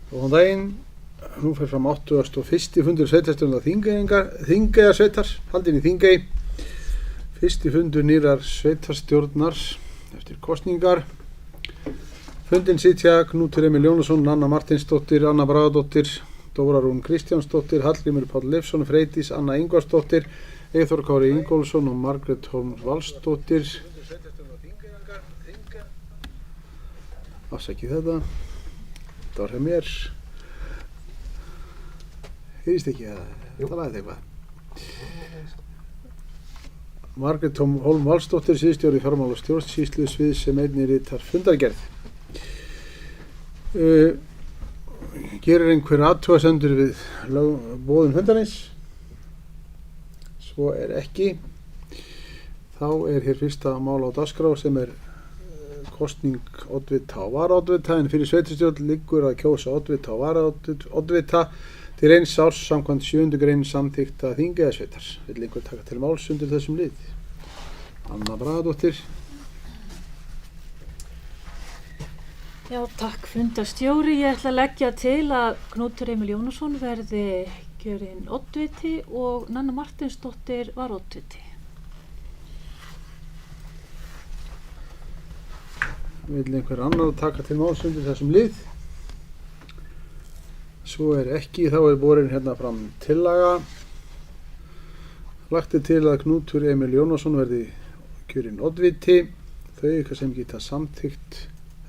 Góðan daginn, nú fer fram 81. fundur sveitarstjórnar Þingeyjarsveitar, haldinn í Þingey. Fyrsti fundur nýrrar sveitarstjórnar eftir kosningar. Fundinn sitja Knútur Emil Jónasson, Anna Marteinsdóttir, Anna Bragadóttir, Dóra Rún Kristjánsdóttir, Hallgrímur Páll Leifsson, Freydís Anna Ingvarsdóttir, Eyþór Kári Ingólfsson og Margrét Hólm Valsdóttir. Afsakið þetta. Þetta var hjá mér. Heyrist ekki að þetta lagði eitthvað. Margrét Hólm Valsdóttir, sviðsstjóri fjármála og stjórnsýslu svið sem einnig ritar fundargerð. Gerir einhver athugasemdir við boðun fundarins? Svo er ekki. Þá er hér fyrsta mál á dagskrá sem er kosning oddvita og varaoddvita, en fyrir sveitarstjórn liggur að kjósa oddvita og varaoddvita til 1 árs samkvæmt 7. grein samþykkta Þingeyjarsveitar. Vill einhver taka til máls undir þessum lið? Anna Bragadóttir. Já, takk fundarstjóri. Ég ætla að leggja til að Knútur Emil Jónasson verði kjörinn oddviti og Nanna Marteinsdóttir varaoddviti. Vill einhver annar taka til máls undir þessum lið? Svo er ekki, þá er borin hérna fram tillaga. Lagt er til að Knútur Emil Jónasson verði kjörinn oddviti. Þau ykkar sem geta samþykkt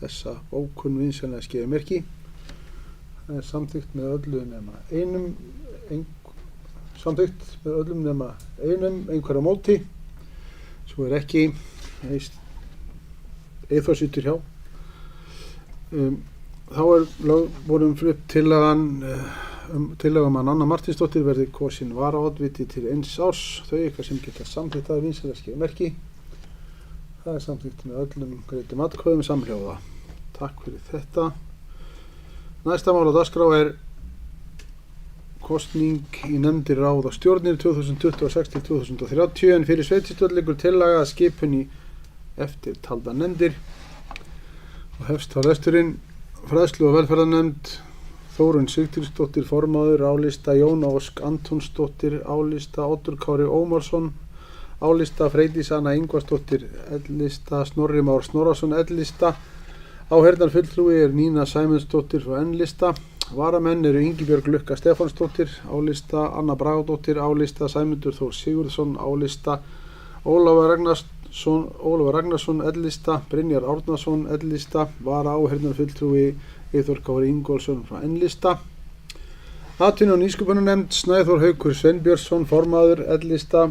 þessa bókun vinsamlega skeiðmerki. Það er samþykkt með öllum nema einum, einhverja móti. Svo er ekki, Eyþór situr hjá. Þá er borin flutt tillagan að Anna Marteinsdóttir verði kosin varaoddviti til 1 árs. Þau ykkar sem geta samþykkt það vinsamlega skeiðmerki. Það er samþykkt með öllum greiddum atkvæðum samhljóða. Takk fyrir þetta. Næsta mál á dagskrá er kosning í nefndir, ráð og stjórnir 2026 til 2030, en fyrir sveitarstjórn liggur tillaga að skipun í eftir talda nefndir og hefst á lesturinn. Fræðslu- og velferðarnefnd, Þórunn Sigtýrsdóttir formaður, álista Jóna Ósk Antonsdóttir, álista Oddur Kári Ómarsson, álista Freydís Anna Ingvarsdóttir, L-lista Snorri Már Snorrason, L-lista áheyrnarfulltrúi er Nína Sæmundsdóttir frá N-lista. Varamenn eru Ingibjörg Lukka Stefánsdóttir, álista Anna Bragadóttir, álista Sæmundur Þór Sigurðsson, álista Ólafur Ragnarsson, L-lista Brynjar Árnason, L-lista vara áheyrnarfulltrúi Eyþór Kári Ingólfsson frá N-lista. Atvinnu- og nýsköpunarnefnd, Snæþór Haukur Sveinbjörnsson formaður, L-lista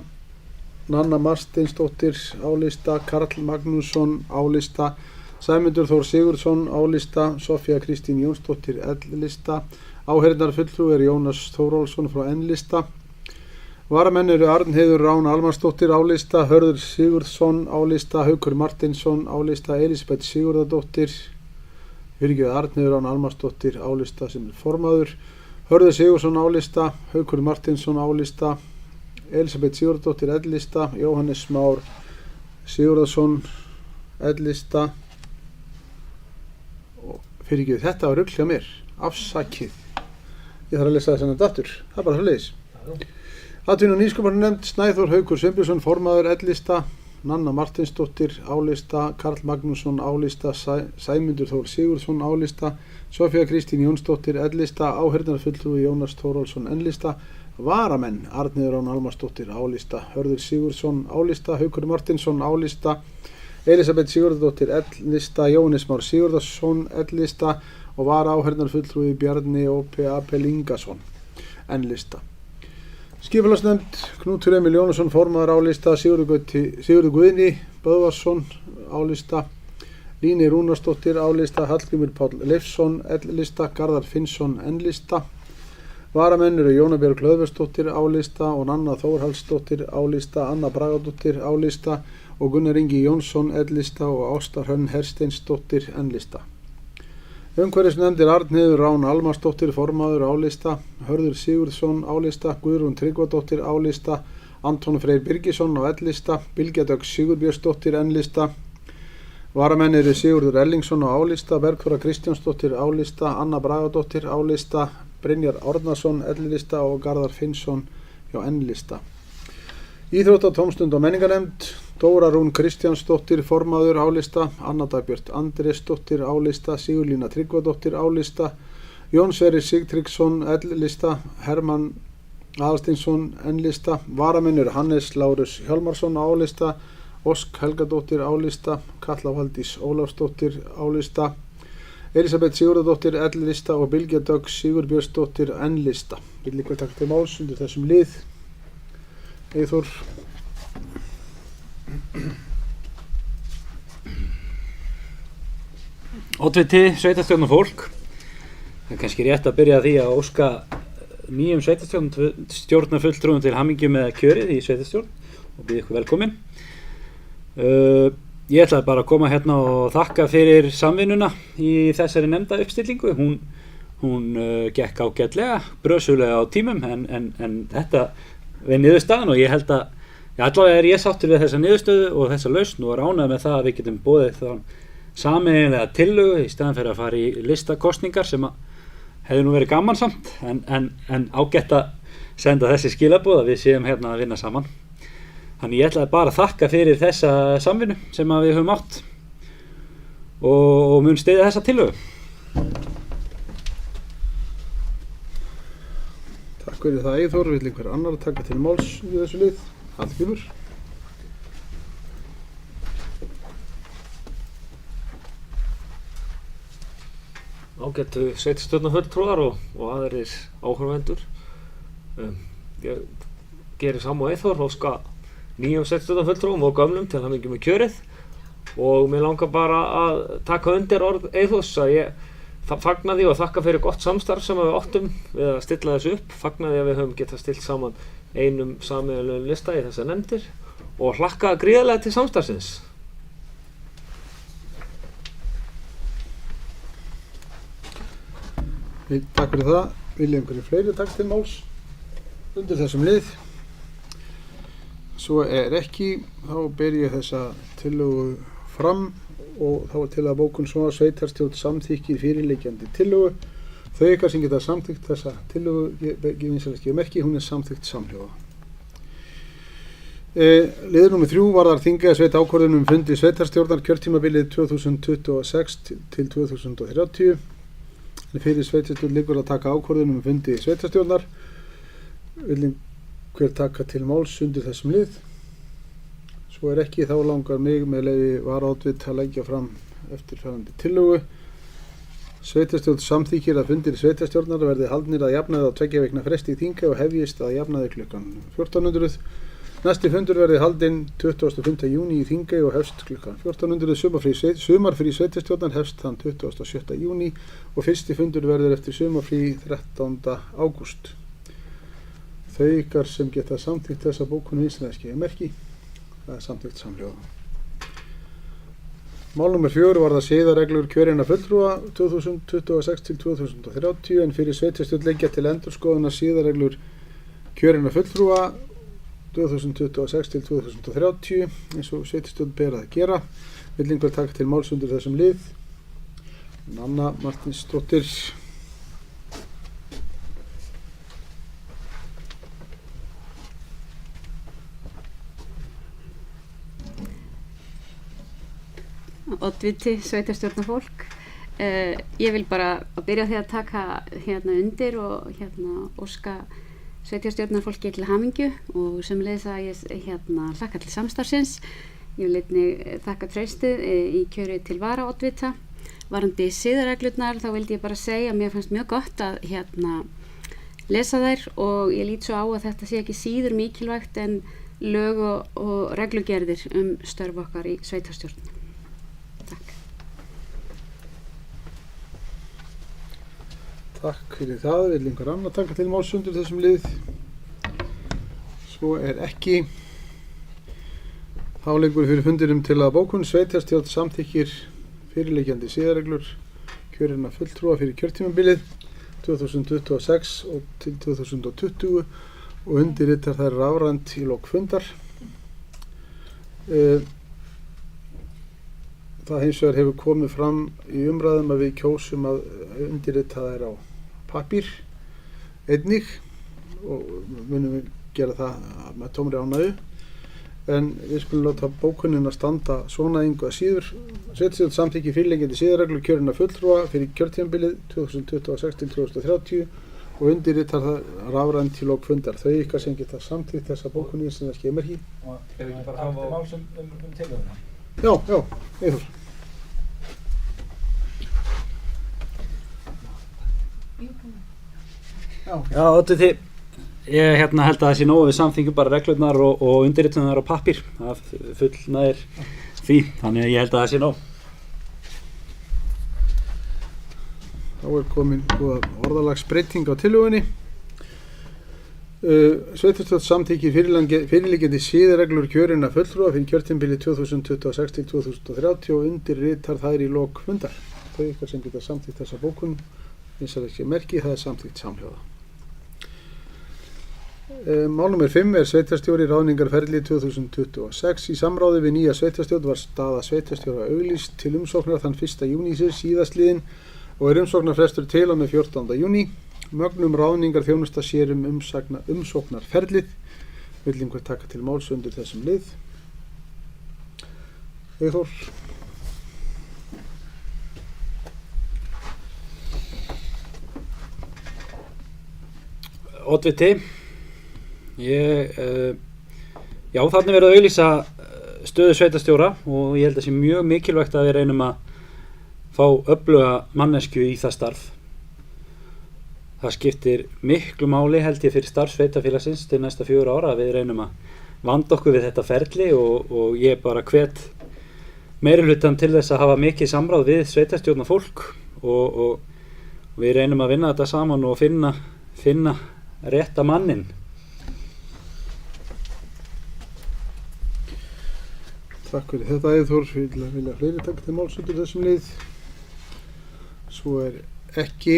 Nanna Marteinsdóttir, álista Karl Magnússon, álista Sæmundur Þór Sigurðsson, álista Sofía Kristín Jónsdóttir, L-lista áheyrnarfulltrúi er Jónas Þórólfsson frá N-lista. Varamenn eru Arnheiður Rán Almarsdóttir, álista Hörður Sigurðsson, álista Haukur Marteinsson, álista Elísabet Sigurðardóttir, Arnheiður Rán Almarsdóttir, álista sem er formaður, Hörður Sigurðsson, álista Haukur Marteinsson, álista Elísabet Sigurðardóttir, L-lista Jóhannes Már Sigurðarsson, L-lista. Þetta var rugl hjá mér, afsakið. Ég þarf að lesa þess að aftur, það er bara svoleiðis. Atvinnu- og nýsköpunarnefnd, Snæþór Haukur Sveinbjörnsson formaður, L-lista Nanna Marteinsdóttir, álista Karl Magnússon, álista Sæmundur Þór Sigurðsson, álista Sofía Kristín Jónsdóttir, L-lista áheyrnarfulltrúi Jónas Þórólfsson, N-lista. Varamenn Arnheiður Rán Almarsdóttir, álista Hörður Sigurðsson, álista Haukur Marteinsson, álista Elísabet Sigurðardóttir, L-lista Jóhannes Már Sigurðarsson, L-lista og vara áheyrnarfulltrúi Bjarni O.P.A.P. Ingason, N-lista. Skipulagsnefnd, Knútur Emil Jónasson formaður, álista Sigurður Guðni Böðvarsson, álista Líni Rúnarsdóttir, álista Hallgrímur Páll Leifsson, L-lista Garðar Finnsson, N-lista. Varamenn eru Jóna Björg Hlöðversdóttir, álista og Nanna Þórhallsdóttir, álista Anna Bragadóttir, álista og Gunnar Ingi Jónsson, L-lista og Ásta Hrönn Hersteinsdóttir, N-lista. Umhverfisnefnd er Arnheiður Rán Almarsdóttir formaður, álista Hörður Sigurðsson, álista Guðrún Tryggvadóttir, álista Anton Freyr Birgisson á L-lista, Bylgja Dögg Sigurbjörnsdóttir, N-lista. Varamenn eru Sigurður Ellingsson á álista, Bergþóra Kristjánsdóttir álista, Anna Bragadóttir álista, Brynjar Árnason L-lista og Garðar Finnsson hjá N-lista. Íþrótta, tómstund og menningarnefnd: Dóra Rún Kristjánsdóttir formaður álista, Anna Dagbjört Andrésdóttir álista, Sigurlína Tryggvadóttir álista, Jón Sverrir Sigtryggsson L-lista, Hermann Aðalsteinsson N-lista. Varamenn eru Hannes Lárus Hjálmarsson álista, Ósk Helgadóttir álista, Katla Valdís Ólafsdóttir álista, Elisabeth Sigurðardóttir L-lista og Bylgja Dögg Sigurbjörnsdóttir N-lista. Vil líka taka til máls undir þessum lið. Eyþór. Oddviti sveitarstjórnarfólk. Það er kannski rétt að byrja að því að óska nýjum sveitarstjórnarfulltrúum til hamingju með kjörið í sveitarstjórn og býð ykkur velkomin. Ég ætlaði bara að koma hérna og þakka fyrir samvinnuna í þessari nefnda uppstillingu. Hún gekk ágætlega, brösulega á tímum en þetta við niðurstaðan og ég held að allavega ég sáttur við þessa niðurstöðu og þessa lausn og ánægð með það að við getum boðið þá sameiginlega tillögu í staðan fyrir að fara í listakosningar sem að hefði nú verið gaman samt en ágætt að senda þessi skilaboð að við séum hérna að vinna saman. Þannig ég ætlaði bara að þakka fyrir þessa samvinnu sem að við höfum átt og mun styðja þessa tillögu. Takk fyrir það Eyþór. Vill einhver annar að taka til máls við þessu lið? Hallgrímur. Ágættu sveitarstjórnarfulltrúar og aðrir áhorfendur. Ég geri sama og Eyþór og óska nýjum sveitarstjórnarfulltrúum og gömlum til hamingju með kjörið og mér langar bara að taka undir orð Eyþórs að ég fagna því og þakka fyrir gott samstarf sem við áttum við að stilla þessu upp. Fagna því að við höfum getað stillt saman einum sameiginlegum lista í þessar nefndir og hlakka gríðarlega til samstarfsins. Takk fyrir það. Vilja einhverju fleiri taka til máls undir þessum lið? Svo ekki, þá ber ég þessa tillögu fram og þá er til að bókun svona: sveitarstjórn samþykkir fyrirliggjandi tillögu. Þau ykkar sem geta samþykkt þessa tillögu, ég merki, hún er samþykkt samhljóða. Liður númer 3 varðar þingeyjarsveit ákvörðun fundi sveitarstjórnar kjörtímabilið 2026 til 2030. Fyrir sveitarstjórn liggur að taka ákvörðun fundi sveitarstjórnar. Vil hver taka til máls undir þessum lið? Svo ekki, þá langar mig með leyfi varaoddvita að leggja fram eftirfarandi tillögu. Sveitarstjórn samþykkir að fundir sveitarstjórnar verði haldnir að jafnaði á 2 vikna fresti í Þingey og hefjist að jafnaði klukkan 1400. Næsti fundur verði haldinn 25. júní í Þingey og hefst klukkan 1400. Sumarfrí sveitarstjórnar hefst þann 27. júní og fyrsti fundur verður eftir sumarfrí 13. ágúst. Þau ykkar sem geta samþykkt þessa bókun vinstri merki. Það er samþykkt samhljóða. Mál númer 4 varðar siðareglur kjörinna fulltrúa 2026 til 2030 en fyrir sveitarstjórn liggja til endurskoðunar siðareglur kjörinna fulltrúa 2026 til 2030 eins og sveitarstjórn ber að gera. Vill einhver taka til máls undir þessum lið? Anna Martinsdóttir. Oddviti sveitarstjórnarfólk. Ég vil bara að byrja á því að taka undir og óska sveitarstjórnarfólki til hamingju og sömuleiðis að ég hlakka til samstarfsins. Ég vil einnig þakka traustið í kjöri til varaoddvita. Varðandi siðareglurnar þá vildi ég bara segja að mér fannst mjög gott að lesa þær og ég lít svo á að þetta sé ekki síður mikilvægt en lög og reglugerðir störf okkar í sveitarstjórn. Takk. Takk fyrir það. Vil einhver annar taka til máls undir þessum lið? Svo ekki. Þá liggur fyrir fundirum til að bókun sveitarstjórn samþykkir fyrirliggjandi siðareglur kjörinna fulltrúa fyrir kjörtímabilið 2026 og til 2020 og undirritar þær rafrænt í lok fundar. það hins vegar hefur komið fram í umræðum að við kjósum að undirrita þær á pappír einnig og munum við gera það með tómri ánægju. En við skulum láta bókunina standa svona engu að síður. Sveitarstjórn samþykkir fyrirliggjandi siðareglur kjörinna fulltrúa fyrir kjörtímabilið 2026 til 2030 og undirritar það rafrænt til lok fundar. Þau ykkar sem geta samþykkt þessa bókun í sem það skeimerki. Og hefur ekki bara hafa máls tillöguna? Já, Eyþór. Já, oddviti, ég held að það sé nógu við samþykjum bara reglurnar og undirritunar á pappír. Það fullnægir því, þannig að ég held að það sé nóg. Þá komin orðalagsbreyting á tillögunni. Sveitarstjórn samþykkir fyrirliggjandi siðareglur kjörinna fulltrúa fyrir kjörtímabilið 2026 til 2030 og undirritar þær í lok fundar. Þau ykkar sem geta samþykkt þessa bókun, eins og ekki merki, það samþykkt samhljóða. Mál nr. 5 sveitarstjóri ráðningarferli 2026. Í samráði við nýja sveitarstjórn var staða sveitarstjóra auglýst til umsóknar þann 1. júní síðastliðinn og umsóknarfrestur til og með 14. júní. Mögnum ráðningar þjónusta sér umsóknarferlið. Vill einhver taka til máls undir þessum lið? Eyþór. Oddviti, já, þarna verið að auglýsa stöðu sveitarstjóra og ég held að sé mjög mikilvægt að við reynum að fá öfluga mannesku í það starf. Það skiptir miklu máli held ég fyrir starf sveitarfélagsins til næsta 4 ára að við reynum að vanda okkur við þetta ferli og ég bara hvet meirihlutann til þess að hafa mikið samráð við sveitarstjórnarfólk og við reynum að vinna þetta saman og finna rétta mannin. Takk fyrir þetta Eyþór, vilja fleiri taka til máls undir þessum lið. Svo ekki,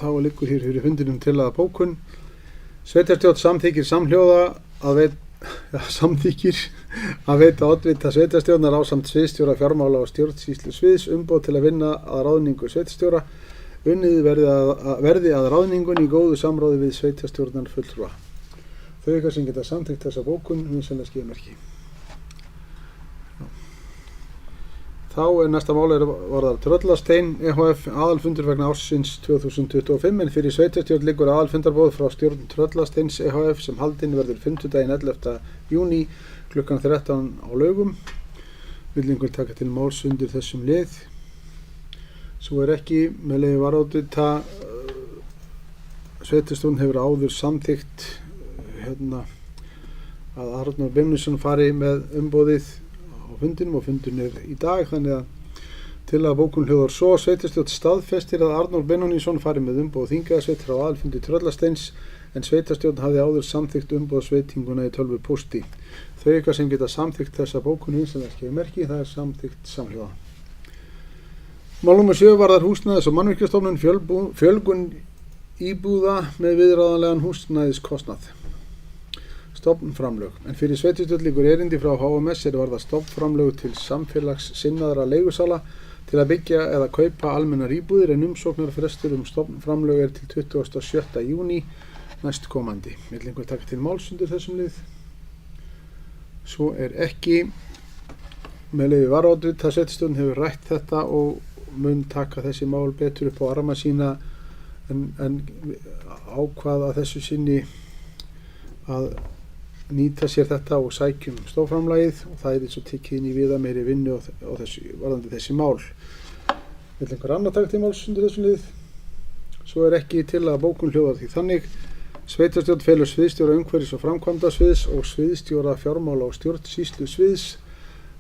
þá liggur hér fyrir fundinum tillaga bókun. Sveitarstjórn samþykkir samhljóða að veita oddvita sveitarstjórnar ásamt sviðsstjóra fjármála og stjórnsýslu sviðs umboð til að vinna að ráðningu sveitarstjóra. Unnið verði að ráðningunni í góðu samráði við sveitarstjórnar fulltrúa. Þau ykkar sem geta samþykkt þessa bókun, vinsamlega skeimerki. Þá næsta mál varðar Tröllastein EHF aðalfundur vegna ársins 2025 en fyrir sveitarstjórn liggur aðalfundarboð frá stjórn Tröllasteins EHF sem haldinn verður 5. 11. júní klukkan 13 á Laugum. Vill einhver taka til máls undir þessum lið? Svo ekki, með leyfi varaoddvita, sveitarstjórn hefur áður samþykkt að Arnór Benónsson fari með umboðið á fundinum og fundin í dag, þannig að tillaga bókun hljóðar svo: sveitarstjórn staðfestir að Arnór Benónsson fari með umboð þingeyjarsveitar á aðalfundi Tröllasteins en sveitarstjórn hafði áður samþykkt umboðsveitinguna í tölvupósti. Þau ykkar sem geta samþykkt þessa bókun sem ekki merki, það samþykkt samhljóða. Mál nr. 7 varðar húsnæðis- og mannvirkjastofnun fjölgun íbúða með viðráðanlegan húsnæðiskostnað. Stofnframlög. En fyrir sveitarstjórn liggur erindi frá HMS varðar stofnframlög til samfélagssinnaðra leigusala til að byggja eða kaupa almennar íbúðir en umsóknarfrestur stofnframlög til 27. júní næstkomandi. Vill einhver taka til máls undir þessum lið? Svo ekki. Með leyfi varaoddvita, sveitarstjórn hefur rætt þetta og mun taka þessi mál betur upp á arma sína en ákvað að þessu sinni að nýta sér þetta og sækjum stofnframlagið og það svo tekið inn í viða meiri vinnu varðandi þessi mál. Vill einhver annar taka til máls undir þessum lið? Svo ekki til að bókun hljóðar því þannig: sveitarstjórn felur sviðsstjóra umhverfis- og framkvæmdasviðs og sviðsstjóra fjármála og stjórnsýslu sviðs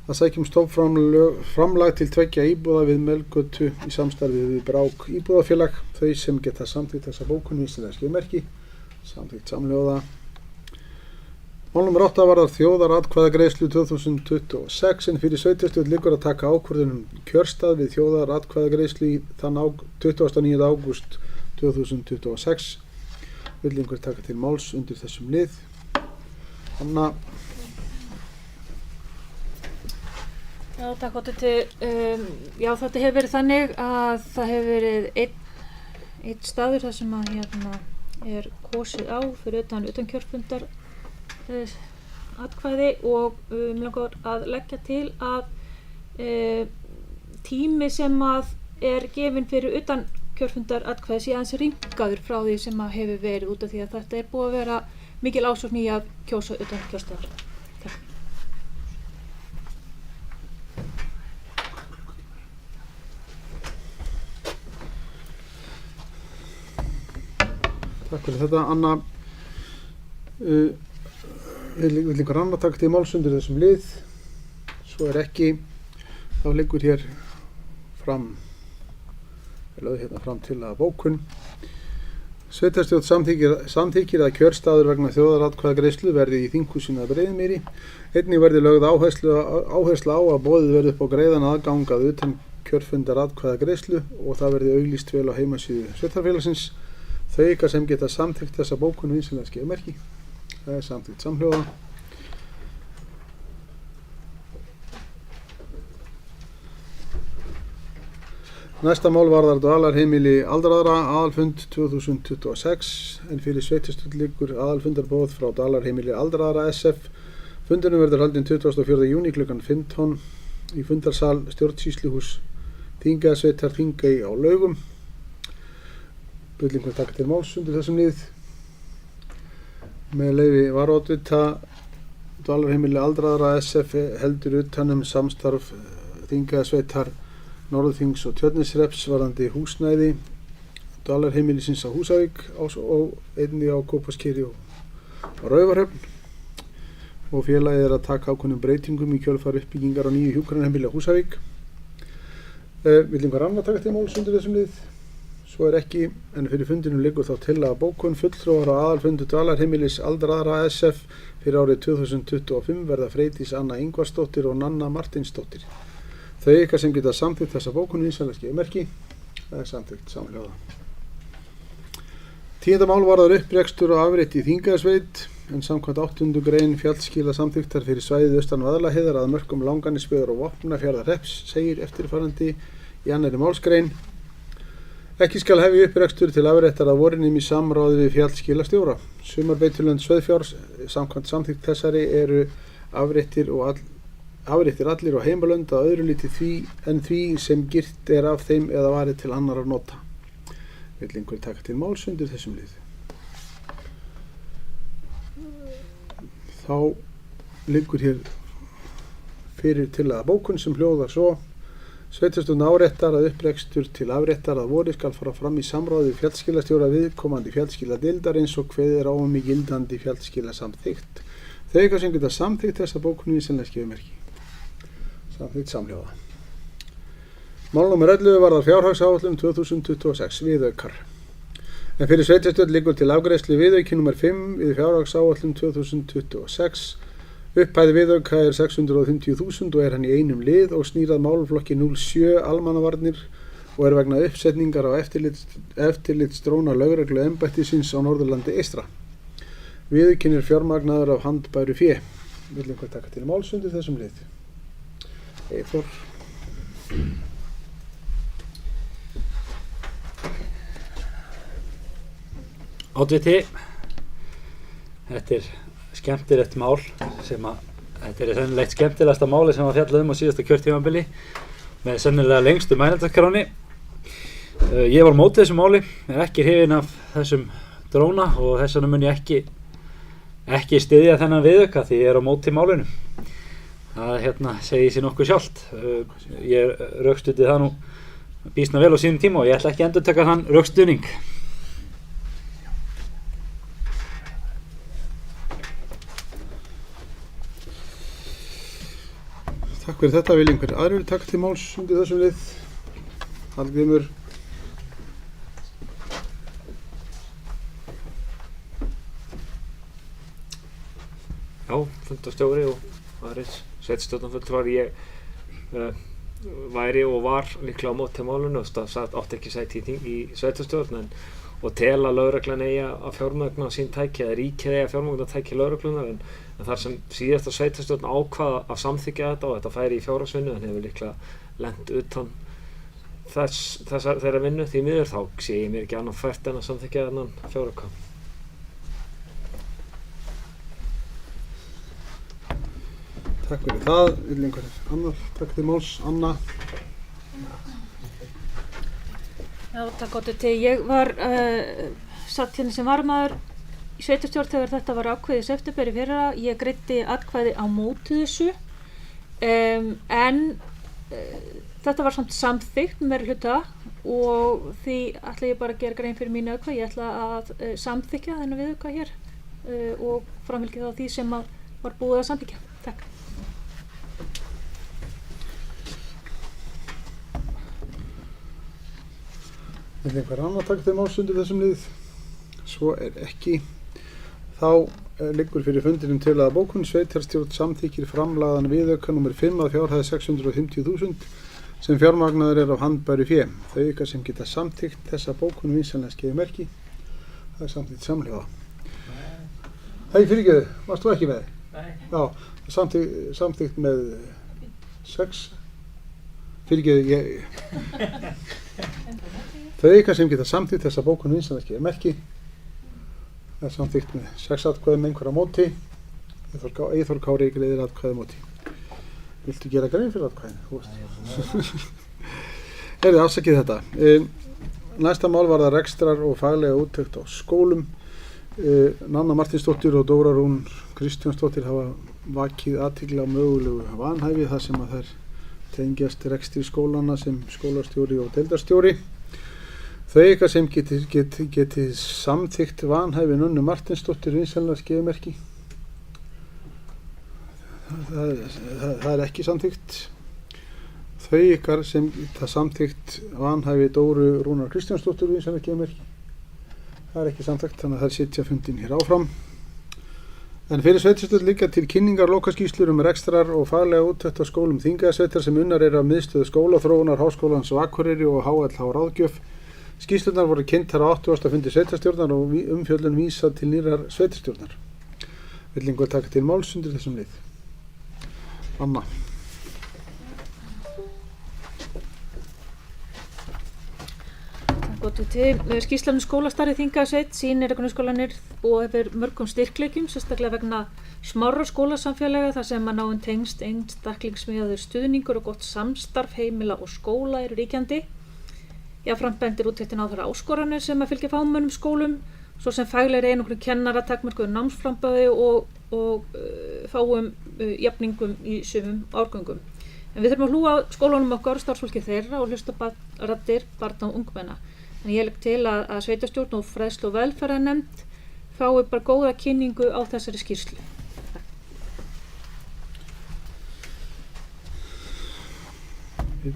að sækjum stofnframlag til 2 íbúða við Melgötu í samstarfi við Brák íbúðafélag. Þau sem geta samþykkt þessa bókun vinsamlega skeimerki, samþykkt samhljóða. Mál nr. 8 varðar þjóðaratkvæðagreiðslu 2026 en fyrir sveitarstjórn liggur að taka ákvörðun kjörstað við þjóðaratkvæðagreiðslu í þann 29. ágúst 2026. Vill einhver taka til máls undir þessum lið? Anna. Já, takk oddviti. Já, þetta hefur verið þannig að það hefur verið einn staður þar sem að er kosið á fyrir utan kjörfundar atkvæði og mig langar að leggja til að tími sem að er gefinn fyrir utan kjörfundar atkvæði sé aðeins rýmkaður frá því sem að hefur verið út af því að þetta búið að vera mikil ásókn í að kjósa utan kjörstaðar. Takk fyrir þetta, Anna. Vill einhver annar taka til máls undir þessum lið? Svo ekki, þá liggur hér fram, lögð hérna fram til að bókun. Sveitarstjórn samþykkir að kjörstaður vegna þjóðaratkvæðagreiðslu verði í þinghúsinu að Breiðumýri. Einnig verði lögð áhersla á að boðið verði upp á greiðan aðgang að utan kjörfundar atkvæðagreiðslu og það verði auglýst vel á heimasíðu sveitarfélagsins. Þau ykkar sem geta samþykkt þessa bókun vinsamlega skeyta merki. Það er samþykkt samhljóða. Næsta mál varðar dvalarheimili aldraðra, aðalfund 2026, en fyrir sveitarstjórn liggur aðalfundarboð frá dvalarheimili aldraðra SF. Fundurinn verður haldinn 24. júní klukkan 15 í fundarsal stjórnsýsluhús Þingeyjarsveitar Þingey á Laugum. Vill einhver taka til máls undir þessum lið? Með leyfi varaoddvita, dvalarheimili aldraðra SF heldur utan samstarf Þingeyjarsveitar, Norðurþings og Tjörneshrepps varðandi húsnæði dvalarheimilisins á Húsavík og einnig á Kópaskeri og Raufarhöfn. Og félagið að taka ákveðnum breytingum í kjölfar uppbyggingar á nýju hjúkrunarheimili á Húsavík. Vill einhver annar taka til máls undir þessum lið? Svo ekki, en fyrir fundinum liggur þá tillaga bókun. Fulltrúar á aðalfundu dvalarheimilis aldraðra SF fyrir árið 2025 verða Freydís Anna Ingvarsdóttir og Nanna Martinsdóttir. Þau ykkar sem geta samþykkt þessa bókun vinsamlega skeyta merki. Það er samþykkt samhljóða. 10. mál varðar upprekstur og afrit í Þingeyjarsveit, en samkvæmt 8. grein fjallskila samþykktar fyrir svæðið austan Vaðlaheiðar að mörkum Langanesbyggðar og Vopnafjarðarhrepps segir eftirfarandi í 2. málsgrein. Ekki skal hefja upprekstur til afréttar að vorinum í samráði við fjallskilastjóra. Sumarbeitulönd sauðfjár samkvæmt samþykkt þessari eru afréttir allir á heimalönd að öðru liti því sem girt er af þeim eða varið til annarra nota. Vill einhver taka til máls undir þessum lið? Þá liggur hér fyrir tillaga bókun sem hljóðar svo. Sveitarstjórn áréttar að upprekstur til afréttar að vori skal fara fram í samráði við fjallskilastjóra viðkomandi fjallskiladeildar eins og kveðið er á í gildandi fjallskilasamþykkt. Þau ykkar sem geta samþykkt þessa bókun vinsamlega skeyta merki. Samþykkt samhljóða. Mál númer 11 varðar fjárhagsáætlun 2026 viðaukar. En fyrir sveitarstjórn liggur til afgreiðslu viðauki númer 5 við fjárhagsáætlun 2026. Upphæð viðauka er 650.000 og er hann í einum lið og snýr að málaflokki 07 almannavarnir og er vegna uppsetningar á eftirlitsdróna lögregluembættisins á Norðurlandi eystra. Viðaukinn er fjármagnaður af handbæru fé. Vill einhver taka til máls undir þessum lið? Eyþór. Oddviti, þetta er skemmtilegt mál sem að þetta er sennilegt skemmtilegasta máli sem að fjalla á síðasta kjörtímabili með sennilega lengstu mælendaskránni. Ég var á móti þessu máli, er ekki hrifinn af þessum dróna og þess vegna mun ég ekki styðja þennan viðauka því ég er á móti málinu. Það segir sér nokkuð sjálft. Ég rökstuddi það nú býsna vel á sínum tíma og ég ætla ekki að endurtaka þann rökstuðning. Takk fyrir þetta. Vil einhver aðrir taka til máls undir þessum lið? Hallgrímur. Já, fundarstjóri og aðrir sveitarstjórnarfulltrúar. Ég væri og var líklega á móti málinu og átti ekki sæti í sveitarstjórn og tel að lögreglan eigi að fjármagna sín tæki eða ríkið eigi að fjármagna tæki lögreglunar en þar sem síðasta sveitarstjórn ákvað að samþykkja þetta og þetta færi í fjárhagsvinnu en hefur líklega lent utan þeirra vinnu því miður þá sé ég mér ekki annað fært en að samþykkja þennan fjárauka. Takk fyrir það. Vill einhver annar taka til máls? Anna? Já, takk Oddur til. Ég var satt hérna sem varamaður í sveitarstjórn þegar þetta var ákveðið í september í fyrra. Ég greiddi atkvæði á móti þessu en þetta var samt samþykkt með meirihluta og því ætla ég bara að gera grein fyrir mínu aukvæði. Ég ætla að samþykkja þennan viðauka hér og framfylgja þá því sem var búið að samþykkja. Takk. Vill einhver annar taka til máls undir þessum lið? Svo ekki. Þá liggur fyrir fundinum til að bókun sveitarstjórn samþykkir framlagðan viðauka nr. 5 að fjárhæð 650.000 sem fjármagnaður af handbæru fé. Þau ykkar sem geta samþykkt þessa bókun vinsamlega skeiði merki. Það samþykkt samhljóða. Hei fyrirgefðu, varst þú ekki með? Nei. Já, samþykkt með 6. Fyrirgefðu, Þau ykkar sem geta samþykkt þessa bókun vinsamlega skeiði merki. Það er samþykkt með 6 atkvæðum einhverja móti. Eyþór Kári greiðir atkvæði móti. Viltu gera grein fyrir atkvæðinu? Afsakið þetta. Næsta mál var það rekstrar og faglega úttekt á skólum. Nanna Martinsdóttir og Dóra Rún Kristjánsdóttir hafa vakið athygli á mögulegu vanhæfi þar sem að þær tengjast rekstri skólana sem skólastjóri og deildarstjóri. Þau ykkar sem geti samþykkt vanhæfi Nönnu Martinsdóttir vinsamlega skeiði merki. Það er ekki samþykkt. Þau ykkar sem geta samþykkt vanhæfi Dóru Rúnar Kristjánsdóttir vinsamlega skeiði merki. Það er ekki samþykkt, þannig að þær sitja fundin hér áfram. En fyrir sveitarstjórn liggja til kynningar lokaskýrslur rekstrar og faglega úttekt á skólum Þingeyjarsveitar sem unnar af miðstöð skólaþróunar Háskólans á Akureyri og HLH Ráðgjöf. Skýrslurnar voru kynntar á 80. fundi sveitarstjórnar og umfjöllun vísað til nýrrar sveitarstjórnar. Vill einhver taka til máls undir þessum lið? Anna. Takk til. Skýrslan skólastarfi Þingeyjarsveit sýnir að grunnskólanir búa yfir mörgum styrkleikjum, sérstaklega vegna smárra skólasamfélaga þar sem að náinn tengst einstaklingsmiðaður stuðningur og gott samstarf heimila og skóla eru ríkjandi. Jafnframt bendir úttektin á þær áskoranir sem að fylgja fámennum skólum, svo sem faglegri einokkur kennara, takmörkuðu námsframboði og fáum jafningum í sumum árgöngum. En við þurfum að hlúa skólunum okkar og starfsfólki þeirra og hlusta raddir barna og ungmenna. En ég legg til að sveitarstjórn og fræðslu og velferðarnefnd fái bara góða kynningu á þessari skýrslu. Vill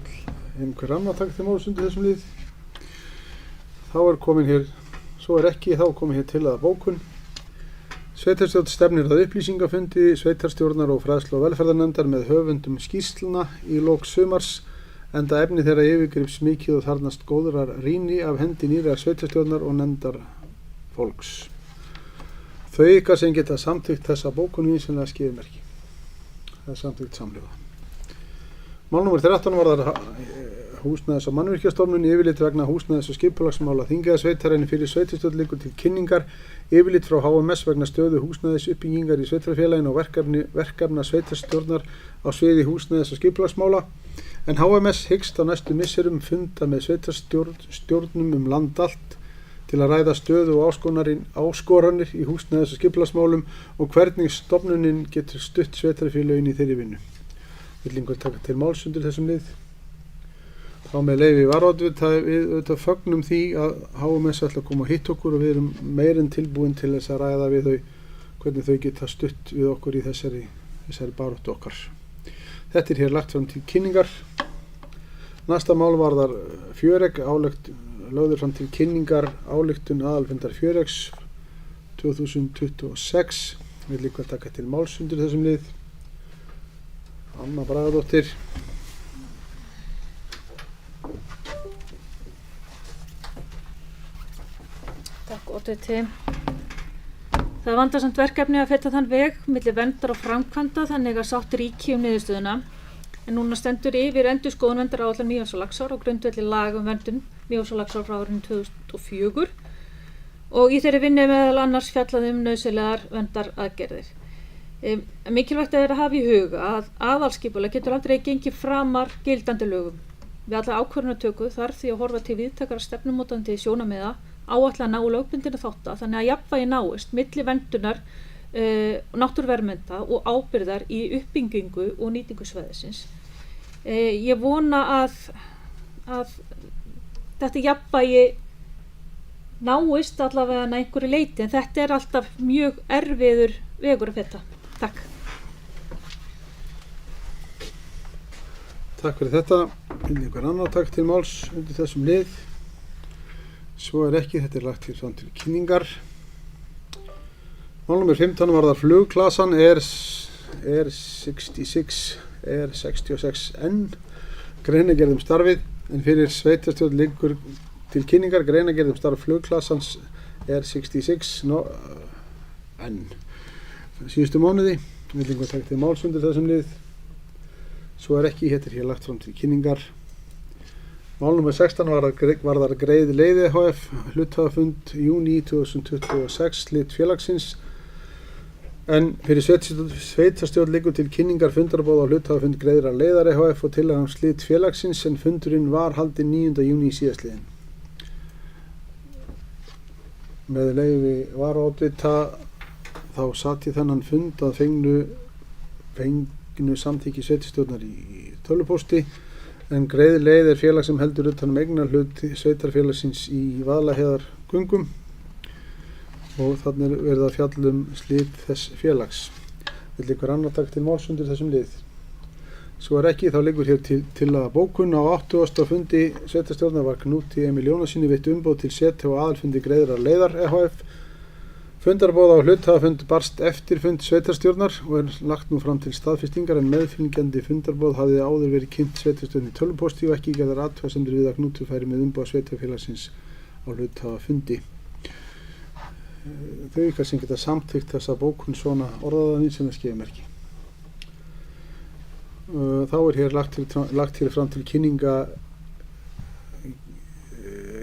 einhver annar taka til máls undir þessum lið? Þá er komin hér, svo er ekki, þá komin hér til að bókun. Sveitarstjórn stefnir að upplýsingafundi sveitarstjórnar og fræðslu og velferðarnefndar með höfundum skýrsluna í lok sumars, enda efni þeirra yfirgrips mikið og þarnast góðrar rýni af hendi nýrrar sveitarstjórnar og nefndar fólks. Þau ykkar sem geta samþykkt þessa bókun vinsamlega skeiði merki. Það er samþykkt samhljóða. Mál nr. 13 var þar húsnæðis- og mannvirkjastofnun yfirlit vegna húsnæðis- og skipulagsmála Þingeyjarsveitar en fyrir sveitarstjórn liggur til kynningar yfirlit frá HMS vegna stöðu húsnæðisuppbyggingar í sveitarfélaginu og verkefna sveitarstjórnar á sviði húsnæðis- og skipulagsmála. En HMS hyggst á næstu misserum funda með sveitarstjórnum land allt til að ræða stöðu og áskoranir í húsnæðis- og skipulagsmálum og hvernig stofnunin getur stutt sveitarfélaginu í þeirri vinnu. Vill einhver taka til máls undir þessum lið? Þá með leyfi varðvitað við auðvitað fögnum því að HMS ætla að koma að hitta okkur og við erum meir en tilbúin til þess að ræða við þau hvernig þau geta stutt við okkur í þessari baráttu okkar. Þetta er hér lagt fram til kynningar. Næsta mál varðar fjöregg, lögður fram til kynningar ályktun aðalfundar fjöreggs 2026. Vill einhver taka til máls undir þessum lið? Anna Bragadóttir. Takk oddviti. Það er vandasamt verkefni að feta þann veg milli verndar og framkvæmda þannig að sátt ríki niðurstöðuna. En núna stendur yfir endurskoðun verndaráætlunar Mývatns og Laxár á grundvelli laga verndun Mývatns og Laxár frá árinu 2004 og í þeirri vinnu meðal annars fjallað nauðsynlegar verndaraðgerðir. Mikilvægt er að hafa í huga að aðalskipulag getur aldrei gengið framar gildandi lögum. Við alla ákvörðunartöku þarf því að horfa til víðtækara stefnumótandi sjónarmiða, áætlana og lögbundinna þátta þannig að jafnvægi náist milli verndunar náttúruverðmynda og ábyrgðar í uppbyggingu og nýtingu svæðisins. Ég vona að þetta jafnvægi náist allavega að einhverju leyti en þetta er alltaf mjög erfiður vegur að feta. Takk. Takk fyrir þetta. Einhver annar takk til máls undir þessum lið. Svo er ekki, þetta er lagt til fram til kynningar. Mál nr. 15 varðar flugklasan R66N, greinargerð starfið, en fyrir sveitarstjórn liggur til kynningar greinargerð starf flugklasans R66N. Síðustu mánuði, vil einhver taka til máls undir þessum lið. Svo er ekki, þetta er hér lagt fram til kynningar. Mál nr. 16 varðar Greið leið EHF, hluthafafund júní 2026, slit félagsins. En fyrir sveitarstjórn liggur til kynningar fundarboð á hluthafafund Greiðrar leiðar EHF og tillaga slit félagsins en fundurinn var haldinn 9. júní síðastliðinn. Með leyfi varaoddvita þá satt ég þennan fund að fengnu samþykki sveitarstjórnar í tölvupósti en Greið leið félag sem heldur utan eignarhlut sveitarfélagsins í Vaðlaheiðargöngum og þannig er verið að fjalla slit þess félags. Vill einhver annar taka til máls undir þessum lið? Svo er ekki, þá liggur hér til að bókun á 80. fundi sveitarstjórnar var Knúti Emil Jónassyni veitt umboð til seti og aðalfundi Greiðrar leiðar EHF. Fundarboð á hluthafafund barst eftir fund sveitarstjórnar og er lagt nú fram til staðfestingar en meðfylgjandi fundarboð hafði áður verið kynnt sveitarstjórn í tölvupósti og ekki gerðar athugasemdir við að Knútur færi með umboð sveitarfélagsins á hluthafafundi. Þau ykkar sem geta samþykkt þessa bókun svona orðaðanir sem er skeiðmerki. Þá er hér lagt hér fram til kynninga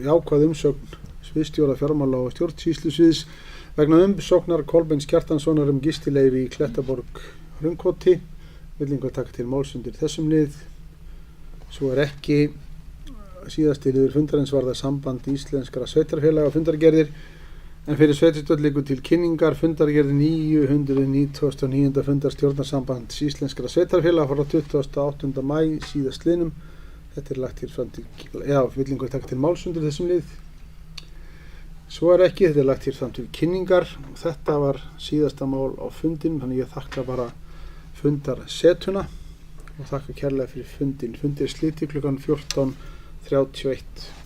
jákvæð umsögn sviðsstjóra fjármála og stjórnsýslusviðs vegna umsóknar Kolbeins Kjartanssonar gistileyfi í Klettaborg Hraunkoti. Vill einhver taka til máls undir þessum lið? Svo er ekki. Síðasti liður fundarins var það samband íslenskra sveitarfélaga og fundargerðir en fyrir sveitarstjórn liggur til kynningar fundargerð 999. fundar stjórnarsambands íslenskra sveitarfélaga frá 28. maí síðastliðnum. Þetta er lagt hér fram til, vill einhver taka til máls undir þessum lið? Svo er ekki, þetta er lagt hér fram til kynningar og þetta var síðasta mál á fundinum, þannig ég þakka bara fundarsetuna og þakka kærlega fyrir fundin. Fundir slíti klukkan 14:31.